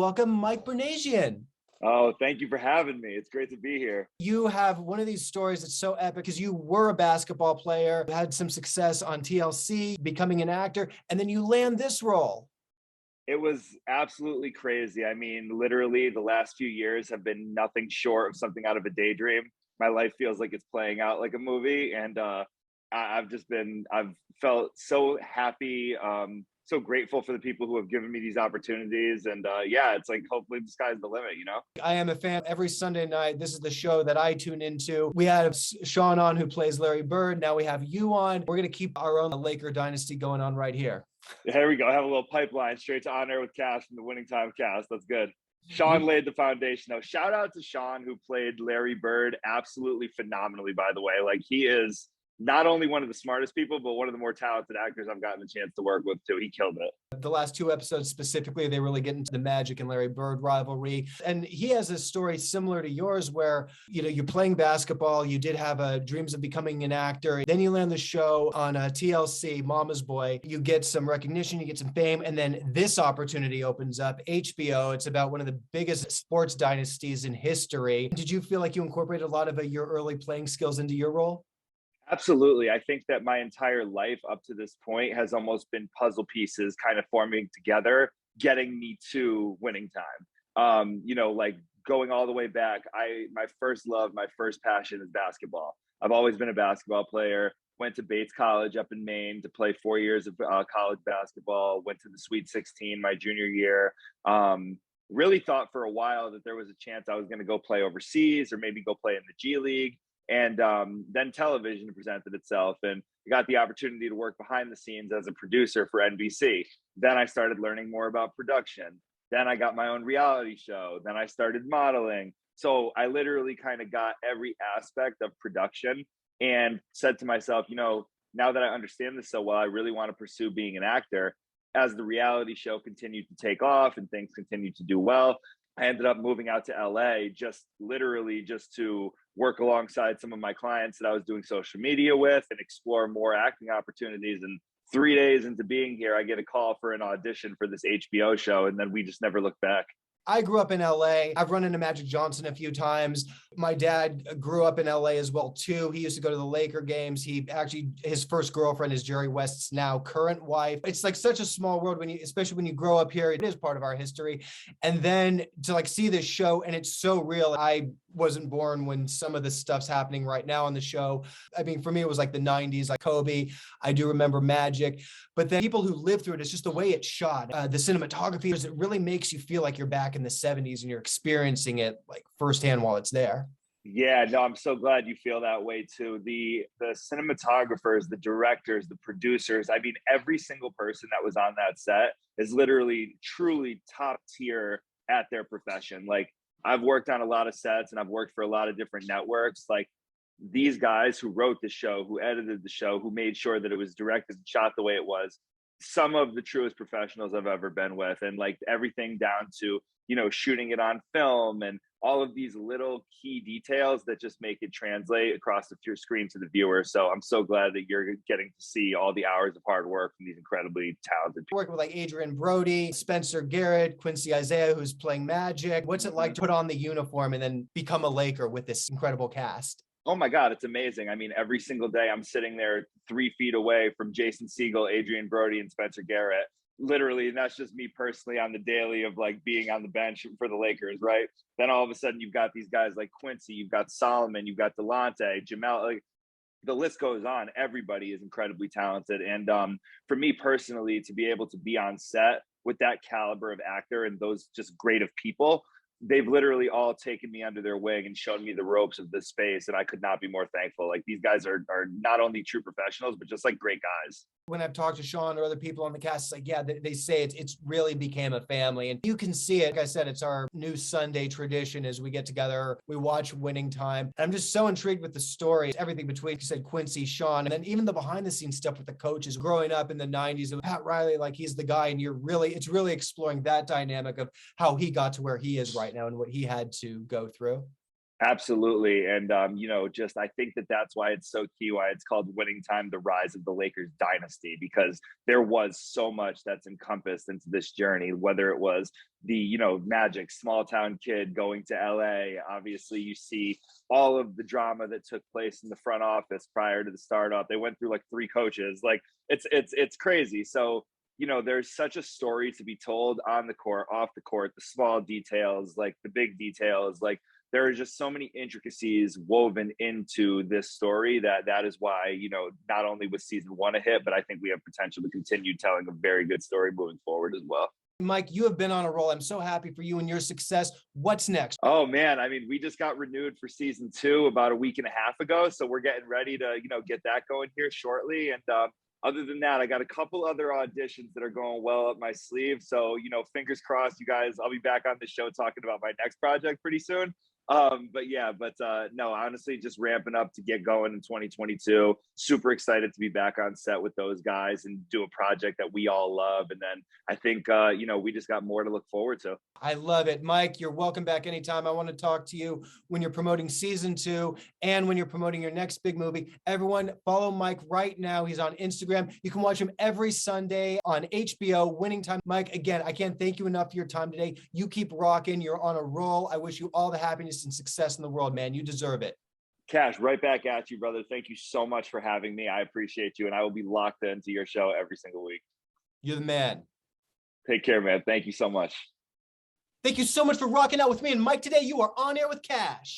welcome Mike Boornazian. Oh, thank you for having me. It's great to be here. You have one of these stories that's so epic because you were a basketball player, had some success on TLC, becoming an actor, and then you land this role. It was absolutely crazy. I mean, literally, the last few years have been nothing short of something out of a daydream. My life feels like it's playing out like a movie, and I've felt so happy, so grateful for the people who have given me these opportunities. And yeah, it's like hopefully the sky's the limit, you know? I am a fan. Every Sunday night, this is the show that I tune into. We have Sean on, who plays Larry Bird. Now we have you on. We're going to keep our own Laker dynasty going on right here. Here we go. I have a little pipeline straight to On Air with Kash from the Winning Time cast. That's good. Sean laid the foundation. Now, shout out to Sean, who played Larry Bird absolutely phenomenally, by the way. Like, he is not only one of the smartest people, but one of the more talented actors I've gotten the chance to work with too. He killed it. The last two episodes specifically, they really get into the Magic and Larry Bird rivalry. And he has a story similar to yours where, you know, you're playing basketball, you did have dreams of becoming an actor. Then you land the show on TLC, Mama's Boy. You get some recognition, you get some fame, and then this opportunity opens up, HBO. It's about one of the biggest sports dynasties in history. Did you feel like you incorporated a lot of your early playing skills into your role? Absolutely. I think that my entire life up to this point has almost been puzzle pieces kind of forming together, getting me to Winning Time. Like going all the way back, my first love, my first passion is basketball. I've always been a basketball player. Went to Bates College up in Maine to play 4 years of college basketball. Went to the Sweet 16 my junior year. Really thought for a while that there was a chance I was going to go play overseas or maybe go play in the G League. And then television presented itself, and I got the opportunity to work behind the scenes as a producer for NBC. Then I started learning more about production. Then I got my own reality show. Then I started modeling. So I literally kind of got every aspect of production and said to myself, you know, now that I understand this so well, I really want to pursue being an actor. As the reality show continued to take off and things continued to do well, I ended up moving out to LA just to work alongside some of my clients that I was doing social media with and explore more acting opportunities. And 3 days into being here, I get a call for an audition for this HBO show. And then we just never looked back. I grew up in LA. I've run into Magic Johnson a few times. My dad grew up in LA as well too. He used to go to the Laker games. His first girlfriend is Jerry West's now current wife. It's like such a small world especially when you grow up here. It is part of our history. And then to like see this show, and it's so real. I wasn't born when some of this stuff's happening right now on the show. I mean, for me, it was like the 90s, like Kobe. I do remember Magic, but then people who live through it's just the way it's shot. The cinematography, it really makes you feel like you're back in the 70s and you're experiencing it like firsthand while it's there. Yeah, no, I'm so glad you feel that way too. The cinematographers, the directors, the producers, I mean, every single person that was on that set is literally truly top tier at their profession. Like, I've worked on a lot of sets and I've worked for a lot of different networks. Like, these guys who wrote the show, who edited the show, who made sure that it was directed and shot the way it was, some of the truest professionals I've ever been with. And like everything down to, you know, shooting it on film and all of these little key details that just make it translate across the screen to the viewer. So I'm so glad that you're getting to see all the hours of hard work from these incredibly talented people. Working with like Adrian Brody, Spencer Garrett, Quincy Isaiah, who's playing Magic. What's it like to put on the uniform and then become a Laker with this incredible cast? Oh my God, it's amazing. I mean, every single day I'm sitting there 3 feet away from Jason Segel, Adrian Brody, and Spencer Garrett. Literally, and that's just me personally on the daily of like being on the bench for the Lakers, right? Then all of a sudden you've got these guys like Quincy, you've got Solomon, you've got Delonte, Jamel, like the list goes on. Everybody is incredibly talented. And for me personally, to be able to be on set with that caliber of actor and those just great of people, they've literally all taken me under their wing and shown me the ropes of this space. And I could not be more thankful. Like, these guys are not only true professionals, but just like great guys. When I've talked to Sean or other people on the cast, it's like, yeah, they say it's really became a family. And you can see it. Like I said, it's our new Sunday tradition as we get together, we watch Winning Time. And I'm just so intrigued with the story, everything between, you said, Quincy, Sean, and then even the behind the scenes stuff with the coaches growing up in the 90s and Pat Riley, like he's the guy. And it's really exploring that dynamic of how he got to where he is right now and what he had to go through. Absolutely. And, just I think that that's why it's so key, why it's called Winning Time, the rise of the Lakers dynasty, because there was so much that's encompassed into this journey, whether it was the, Magic small town kid going to LA. Obviously, you see all of the drama that took place in the front office prior to the startup. They went through like three coaches. Like it's crazy. So, there's such a story to be told on the court, off the court, the small details, like the big details, like there are just so many intricacies woven into this story that is why, not only was season one a hit, but I think we have potential to continue telling a very good story moving forward as well. Mike, you have been on a roll. I'm so happy for you and your success. What's next? Oh man, I mean, we just got renewed for season two about a week and a half ago, so we're getting ready to, get that going here shortly. And other than that, I got a couple other auditions that are going well up my sleeve. So, fingers crossed, you guys. I'll be back on the show talking about my next project pretty soon. No, honestly, just ramping up to get going in 2022. Super excited to be back on set with those guys and do a project that we all love. And then I think, we just got more to look forward to. I love it. Mike, you're welcome back anytime. I want to talk to you when you're promoting season 2 and when you're promoting your next big movie. Everyone follow Mike right now. He's on Instagram. You can watch him every Sunday on HBO, Winning Time. Mike, again, I can't thank you enough for your time today. You keep rocking. You're on a roll. I wish you all the happiness and success in the world, man. You deserve it. Kash, right back at you, brother. Thank you so much for having me. I appreciate you, and I will be locked into your show every single week. You're the man. Take care, man. Thank you so much. Thank you so much for rocking out with me and Mike today. You are on air with Kash.